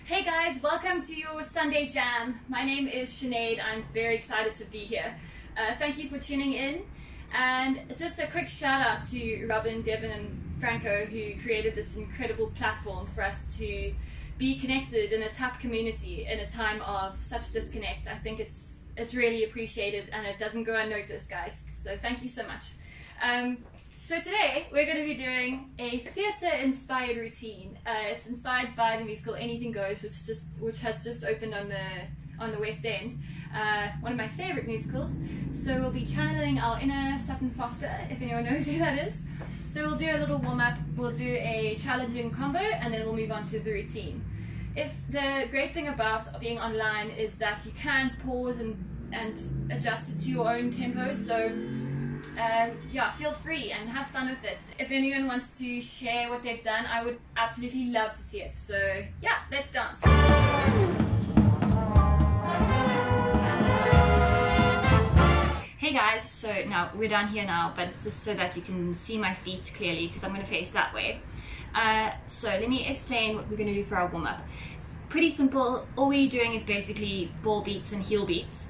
Hey guys, welcome to your Sunday Jam. My name is Sinead. I'm very excited to be here. Thank you for tuning in. And just a quick shout out to Robin, Devin and Franco, who created this incredible platform for us to be connected in a tap community in a time of such disconnect. I think it's really appreciated and it doesn't go unnoticed, guys. So thank you so much. So today we're going to be doing a theatre-inspired routine. It's inspired by the musical Anything Goes, which has just opened on the West End. One of my favourite musicals. So we'll be channeling our inner Sutton Foster, if anyone knows who that is. So we'll do a little warm-up, we'll do a challenging combo, and then we'll move on to the routine. The great thing about being online is that you can pause and adjust it to your own tempo. So yeah, feel free and have fun with it. If anyone wants to share what they've done, I would absolutely love to see it. So yeah, let's dance. Hey guys, so now we're down here now, but it's just so that you can see my feet clearly because I'm going to face that way. So let me explain what we're going to do for our warm-up. It's pretty simple. All we're doing is basically ball beats and heel beats.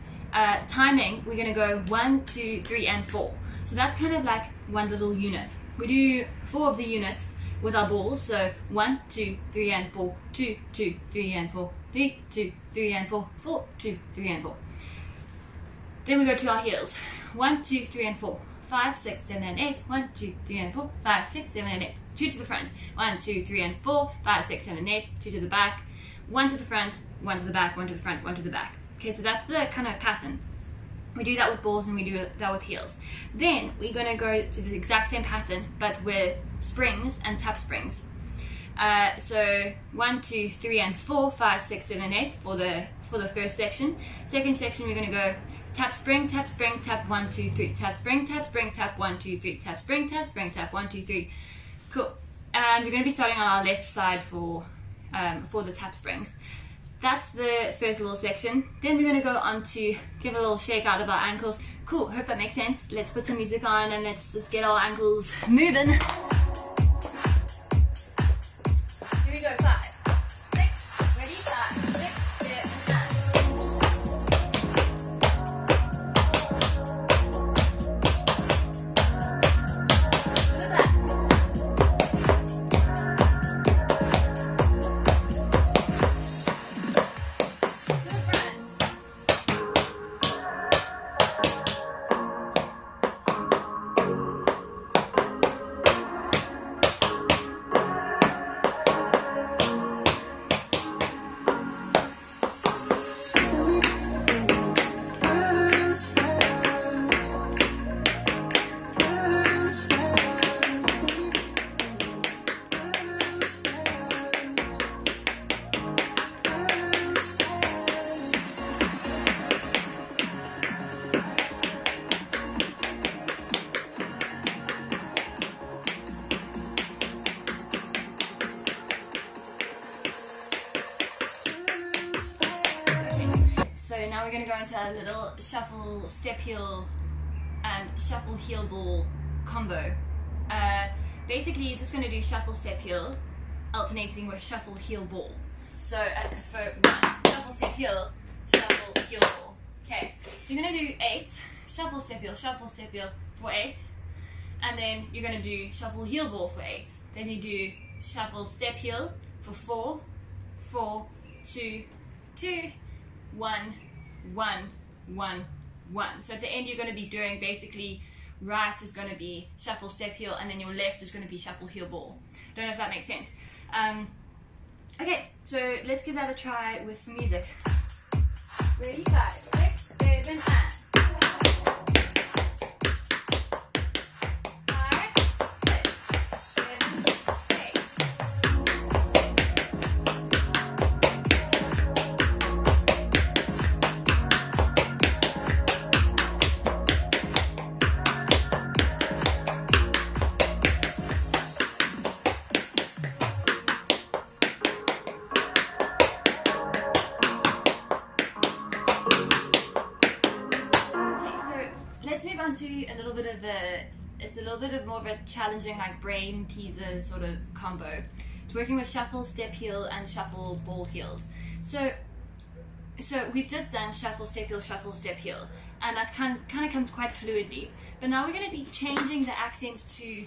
Timing, we're going to go 1, 2, 3 and 4. So that's kind of like one little unit. We do 4 of the units with our balls. So 1, 2, 3 and 4, 2, 2, 3 and 4, 3, 2, 3 and 4, 4, 2, 3 and 4. Then we go to our heels. 1, 2, 3 and 4, 5, 6, 7 and 8. 1, 2, 3 and 4, 5, 6, 7 and 8. 2 to the front. 1, 2, 3 and 4, 5, 6, 7 and 8. 2 to the back. 1 to the front, 1 to the back, 1 to the front, 1 to the back. Okay, so that's the kind of pattern. We do that with balls and we do that with heels. Then we're going to go to the exact same pattern but with springs and tap springs. So 1, 2, 3 and 4, 5, 6, 7 and 8 for the first section. Second section we're going to go tap, tap 1, 2, 3, tap, tap 1, 2, 3, tap, tap 1, 2, 3. Cool. And we're going to be starting on our left side for the tap springs. That's the first little section. Then we're going to go on to give a little shake out of our ankles. Cool, hope that makes sense. Let's put some music on and let's just get our ankles moving. Here we go, 5, 6, ready, 5, 6, 7, and. Now we're going to go into a little shuffle step heel and shuffle heel ball combo. Basically you're just going to do shuffle step heel alternating with shuffle heel ball. So for 1, shuffle step heel ball. Okay, so you're going to do 8, shuffle step heel for 8, and then you're going to do shuffle heel ball for 8. Then you do shuffle step heel for 4, 4, 2, 2, 1, 1, 1, 1. So at the end you're going to be doing basically right is going to be shuffle step heel and then your left is going to be shuffle heel ball. Don't know if that makes sense. Okay, so let's give that a try with some music. Ready? 5, 6, 7 and. To a little bit of more of a challenging, like brain teaser sort of combo. It's working with shuffle, step heel, and shuffle, ball heels. So we've just done shuffle, step heel, and that kind of comes quite fluidly. But now we're going to be changing the accent to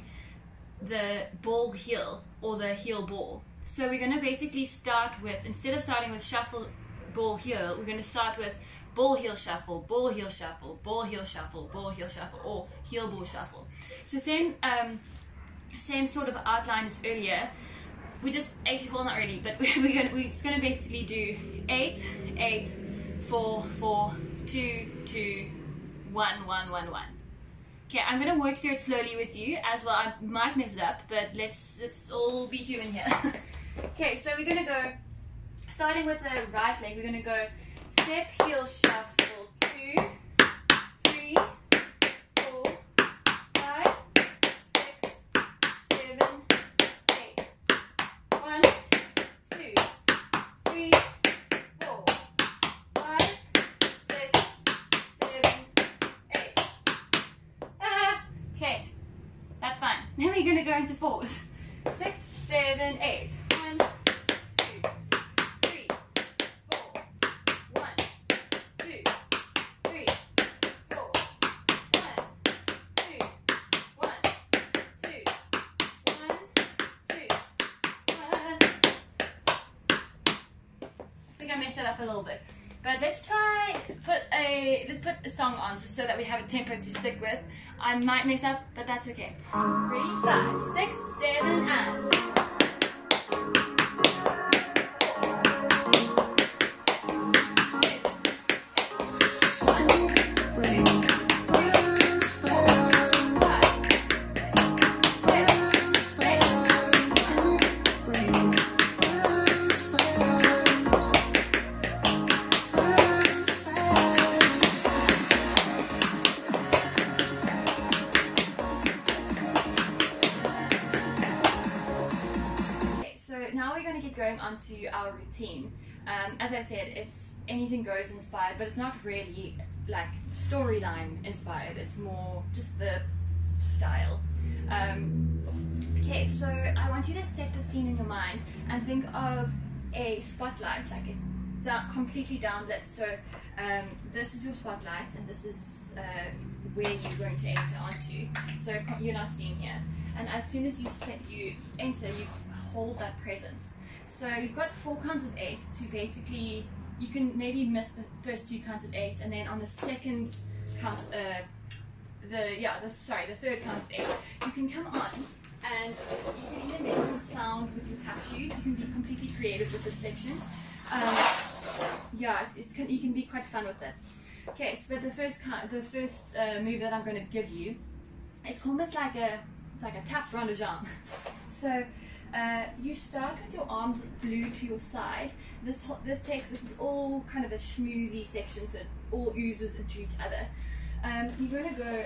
the ball heel or the heel ball. So we're going to basically start with, instead of starting with shuffle, ball heel, we're going to start with ball heel shuffle, ball heel shuffle, ball heel shuffle, ball heel shuffle, or heel ball shuffle. So same sort of outline as earlier. We just well, not really, but we're just gonna basically do 8, 8, 4, 4, 2, 2, 1, 1, 1, 1. Okay, I'm gonna work through it slowly with you as well. I might mess it up, but let's all be human here. Okay, so we're gonna go, starting with the right leg, we're gonna go step, heel, shuffle, 2, 3, 4, 5, 6, 7, 8. 1, 2, 3, 4, 5, 6, 7, 8. Okay, that's fine. Then we're going to go into 4s. 6, 7, 8. 1, 2, 3, 4. 1, 2, 3, 4. 1, 2, 1, 2, 1, 2. I think I messed it up a little bit, but let's put a song on so that we have a tempo to stick with. I might mess up, but that's okay. Ready? 5, 6, 7, and. Now we're going to get going onto our routine. As I said, it's anything goes inspired, but it's not really like storyline inspired. It's more just the style. Okay, so I want you to set the scene in your mind and think of a spotlight, like a completely downlit. So this is your spotlight, and this is where you're going to enter onto. So you're not seeing here. And as soon as you enter, you hold that presence. So you've got 4 counts of 8 to basically, you can maybe miss the first 2 counts of 8, and then on the second count, the third count of 8, you can come on and you can even make some sound with your tap shoes. You can be completely creative with this section. You can be quite fun with it. Okay, so the first move that I'm going to give you, it's almost like a tap round de jambe. So you start with your arms glued to your side. This is all kind of a schmoozy section, so it all oozes into each other. You're going to go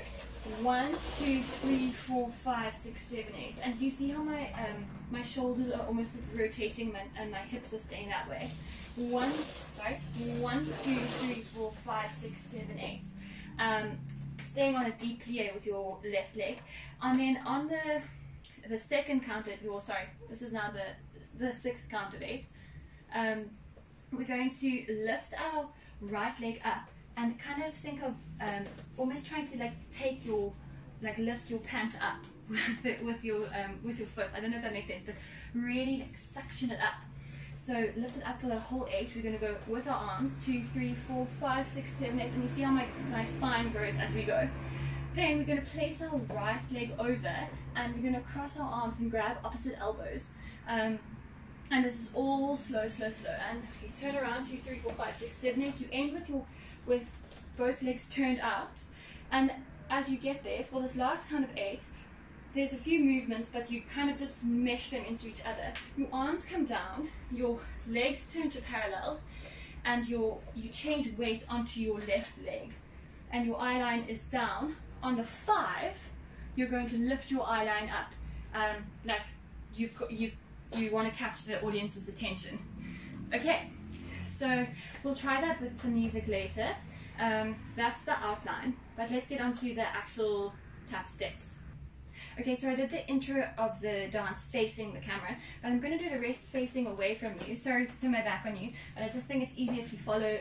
1, 2, 3, 4, 5, 6, 7, 8. And you see how my shoulders are almost rotating and my hips are staying that way. 1, 2, 3, 4, 5, 6, 7, 8. Staying on a deep plie with your left leg. And then on the second count of this is now the 6th count of 8. We're going to lift our right leg up and kind of think of almost trying to lift your pant up with your foot. I don't know if that makes sense, but really suction it up. So lift it up for the whole 8. We're going to go with our arms 2, 3, 4, 5, 6, 7, 8, and you see how my spine grows as we go. Then we're going to place our right leg over, and we're going to cross our arms and grab opposite elbows. And this is all slow, slow, slow. And you turn around 2, 3, 4, 5, 6, 7, 8. You end with both legs turned out. And as you get there, for this last count of 8, there's a few movements, but you kind of just mesh them into each other. Your arms come down, your legs turn to parallel, and you change weight onto your left leg. And your eye line is down. On the 5, you're going to lift your eye line up, like you want to catch the audience's attention. Okay, so we'll try that with some music later. That's the outline, but let's get on to the actual tap steps. Okay, so I did the intro of the dance facing the camera, but I'm going to do the rest facing away from you. Sorry to turn my back on you, but I just think it's easier if you follow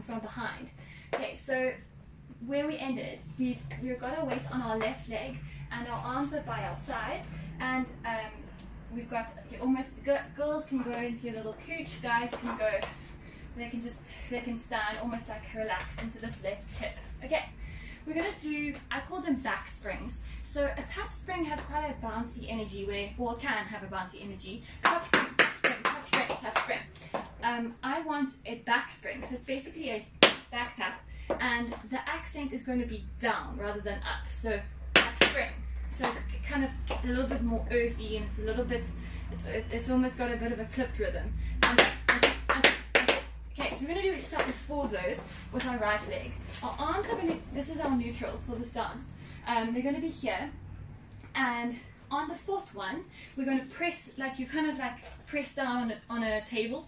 from behind. Okay, so where we ended, we've got our weight on our left leg and our arms are by our side, and we've got girls can go into a little cooch, guys can go, they can stand almost like relaxed into this left hip. Okay, we're going to do, I call them back springs. So a tap spring has quite a bouncy energy well, it can have a bouncy energy. Tap spring, tap spring, tap spring, tap spring. I want a back spring, so it's basically a back tap, and the accent is going to be down rather than up. So back spring. So it's kind of a little bit more earthy, and it's a little bit, it's almost got a bit of a clipped rhythm. Okay, so we're going to start with 4 of those with our right leg. Our arms are going to, this is our neutral for this dance. They're going to be here, and on the 4th one, we're going to press, like you kind of like press down on a table,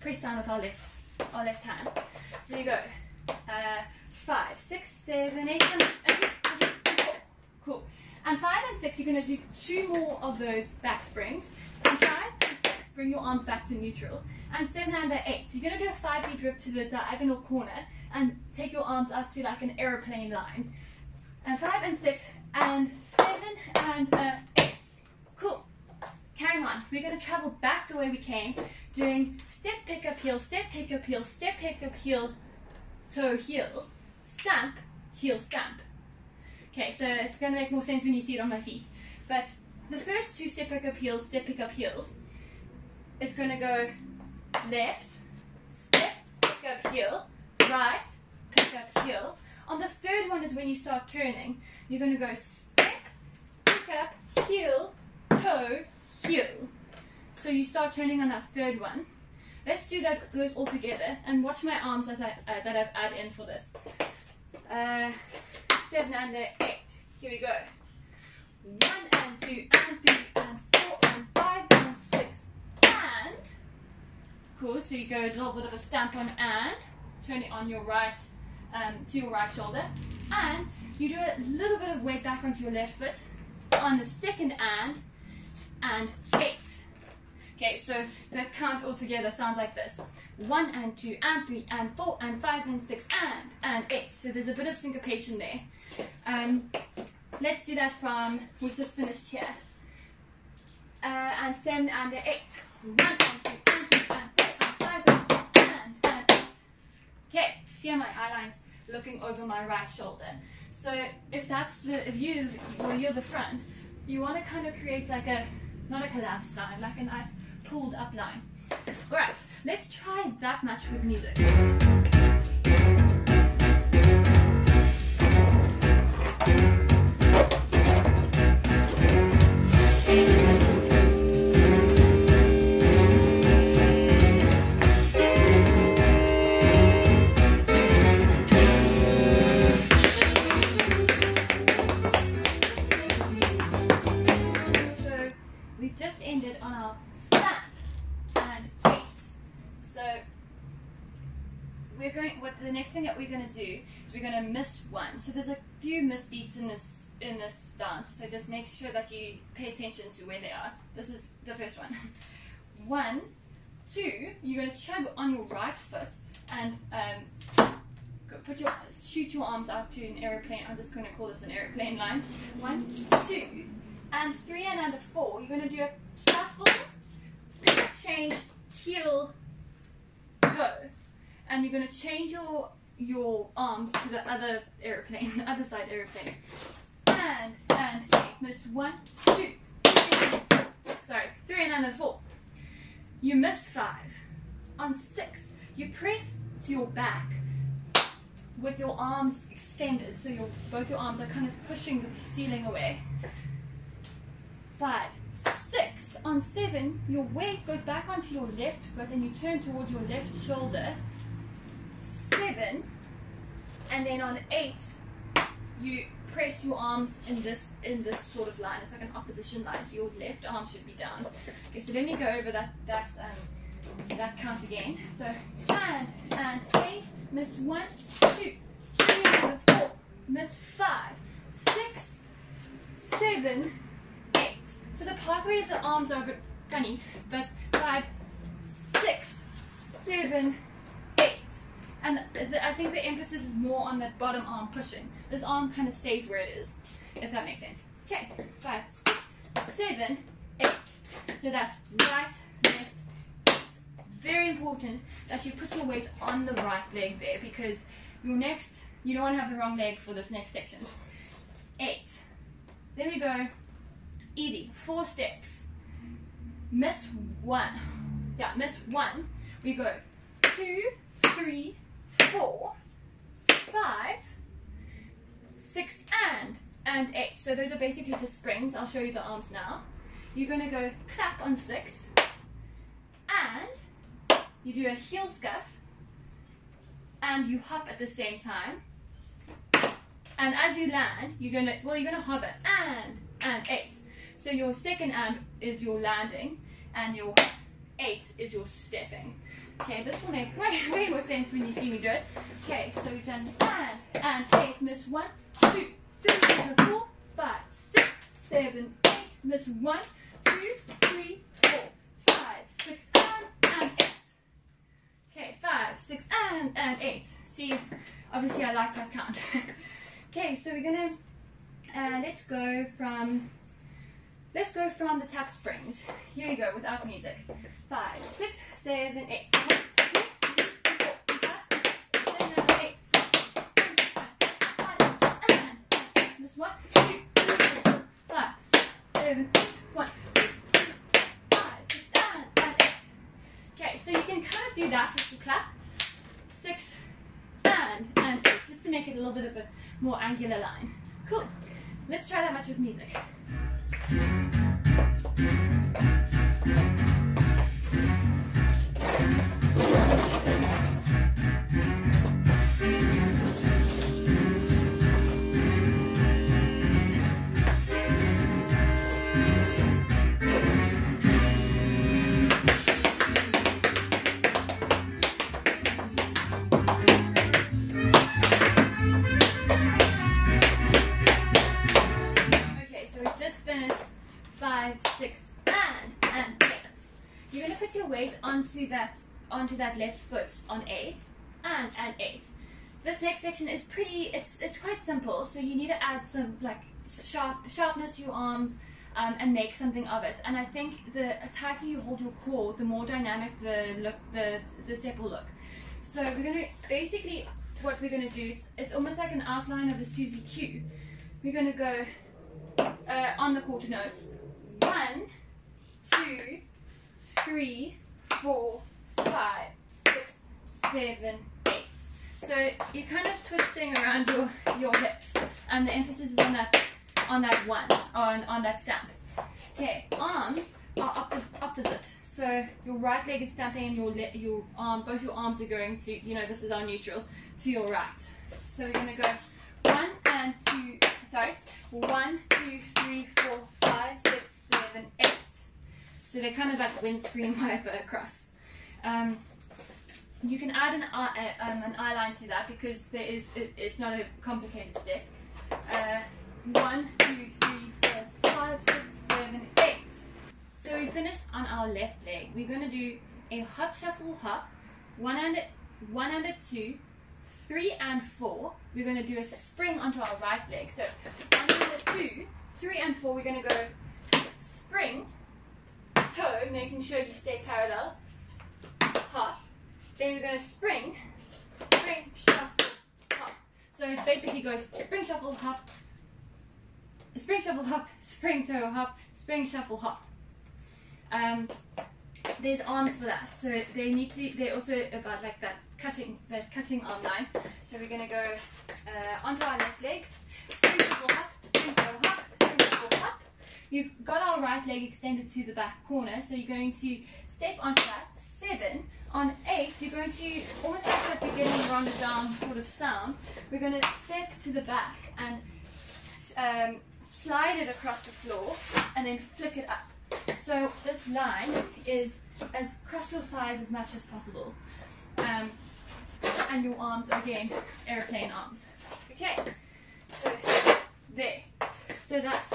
press down with our left hand. So you go 5, 6, 7, 8, 9, 10, cool. And 5 and 6, you're going to do 2 more of those back springs. And 5 and 6, bring your arms back to neutral. And 7 and 8, you're going to do a 5-beat drift to the diagonal corner and take your arms up to like an aeroplane line. And 5 and 6 and 7 and 8. Cool. Carrying on. We're going to travel back the way we came, doing step, pick up, heel, step, pick up, heel, step, pick up, heel, toe, heel, stamp, heel, stamp. Okay, so it's going to make more sense when you see it on my feet. But the first 2 step, pick up, heels, step, pick up, heels, it's going to go left, step, pick up, heel, right, pick up, heel. On the 3rd one is when you start turning. You're going to go step, pick up, heel, toe, heel. So you start turning on that 3rd one. Let's do those all together, and watch my arms as that I've added in for this. 7 and 8. Here we go. 1 and 2 and 3 and 4 and 5 and 6 and. Cool. So you go a little bit of a stamp on and, turn it on your right, to your right shoulder, and you do a little bit of weight back onto your left foot on the 2nd and 8. Okay, so the count all together sounds like this: 1 and 2 and 3 and 4 and 5 and 6 and 8. So there's a bit of syncopation there. Let's do that from, we've just finished here. And 7 and 8. 1 and 2 and 3 and 4 and 5 and 6 and 8. Okay, see how my eyeline's looking over my right shoulder. So if you're the front, you want to kind of create like a, not a collapsed line, like a nice pulled up line. Alright, let's try that much with music. The next thing that we're going to do is we're going to miss one. So there's a few miss beats in this dance, so just make sure that you pay attention to where they are. This is the first one. 1, 2, you're going to chug on your right foot and shoot your arms out to an aeroplane. I'm just going to call this an aeroplane line. 1, 2, and 3 and under 4, you're going to do a shuffle, change, heel, toe. And you're going to change your arms to the other aeroplane, the other side aeroplane. And 8, miss 1, 2, 3, 4. Sorry, 3 and under 4. You miss 5. On 6, you press to your back with your arms extended, so both your arms are kind of pushing the ceiling away. 5, 6. On 7, your weight goes back onto your left foot and you turn towards your left shoulder. 7, and then on 8 you press your arms in this sort of line. It's like an opposition line, so your left arm should be down. Okay, so let me go over that count again. So and 8, miss 1, 2, 3, 4, miss 5, 6, 7, 8. So the pathway of the arms are a bit funny, but 5, 6, 7, 8. And I think the emphasis is more on that bottom arm pushing. This arm kind of stays where it is, if that makes sense. Okay, 5, 6, 7, 8. So that's right, left, 8. Very important that you put your weight on the right leg there, because you don't want to have the wrong leg for this next section. 8. Then we go easy, 4 steps. Miss 1. Yeah, miss 1. We go 2, 3, 4, 5, 6, and 8. So those are basically the springs. I'll show you the arms now. You're going to go clap on 6, and you do a heel scuff, and you hop at the same time. And as you land, you're gonna hop it and 8. So your second and is your landing, and your 8 is your stepping. Okay, this will make way more sense when you see me do it. Okay, so we've done and 8, miss 1, 2, 3, 4, 5, 6, 7, 8, miss 1, 2, 3, 4, 5, 6, and 8. Okay, 5, 6, and 8. See, obviously I like that count. Okay, so we're gonna let's go from the tap springs. Here we go without music. 5, 6, 7, 8. 1, 2, 3, 4, 5, 6, 7, 8. 5, 6, and miss 1, 2, 3, 4, 5, 6, 7, 8. 1, 2, 3, 5, 6, and 8. Okay, so you can kind of do that with the clap. 6 and 8, just to make it a little bit of a more angular line. Cool. Let's try that much with music. Onto that left foot on 8 and 8. This next section is it's quite simple, so you need to add some like sharpness to your arms and make something of it. And I think the tighter you hold your core, the more dynamic the step will look. So we're going to basically, what we're going to do, it's almost like an outline of a Susie Q. We're going to go on the quarter notes. 1, 2, 3, 4, 5, 6, 7, 8. So you're kind of twisting around your hips, and the emphasis is on that one, on that stamp. Okay, arms are opposite. So your right leg is stamping, and your arm, both your arms are going to, this is our neutral, to your right. So we're going to go 1, 2, 3, 4, 5, 6, 7, 8. So they're kind of like windscreen wiper across. You can add an eye line to that, because it's not a complicated step. 1, 2, 3, 4, 5, 6, 7, 8. So we finished on our left leg. We're going to do a hop, shuffle, hop. 1 and a 2, 3 and 4. We're going to do a spring onto our right leg. So 1 and a 2, 3 and 4. We're going to go spring, toe, making sure you stay parallel. Hop. Then we're going to spring, shuffle, hop. So it basically goes spring, shuffle, hop, spring, shuffle, hop, spring, toe, hop, spring, shuffle, hop. There's arms for that, so they're also about like that cutting arm line. So we're going to go onto our left leg, spring, shuffle, hop, spring, toe, hop, spring, shuffle, hop. You've got our right leg extended to the back corner, so you're going to step onto that. 7. On 8, you're going to, almost like that beginning rounded down sort of sound, we're going to step to the back and slide it across the floor and then flick it up. So this line is cross your thighs as much as possible. And your arms, again, airplane arms. Okay, so there. So that's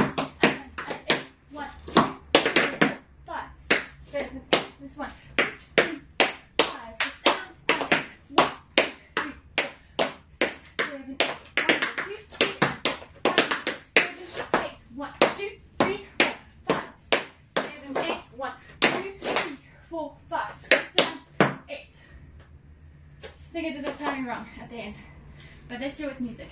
the end. But let's do it with music.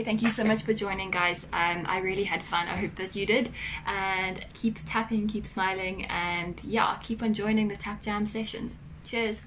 Thank you so much for joining, guys. I really had fun. I hope that you did, and keep tapping, keep smiling, and yeah, keep on joining the TapJam sessions. Cheers.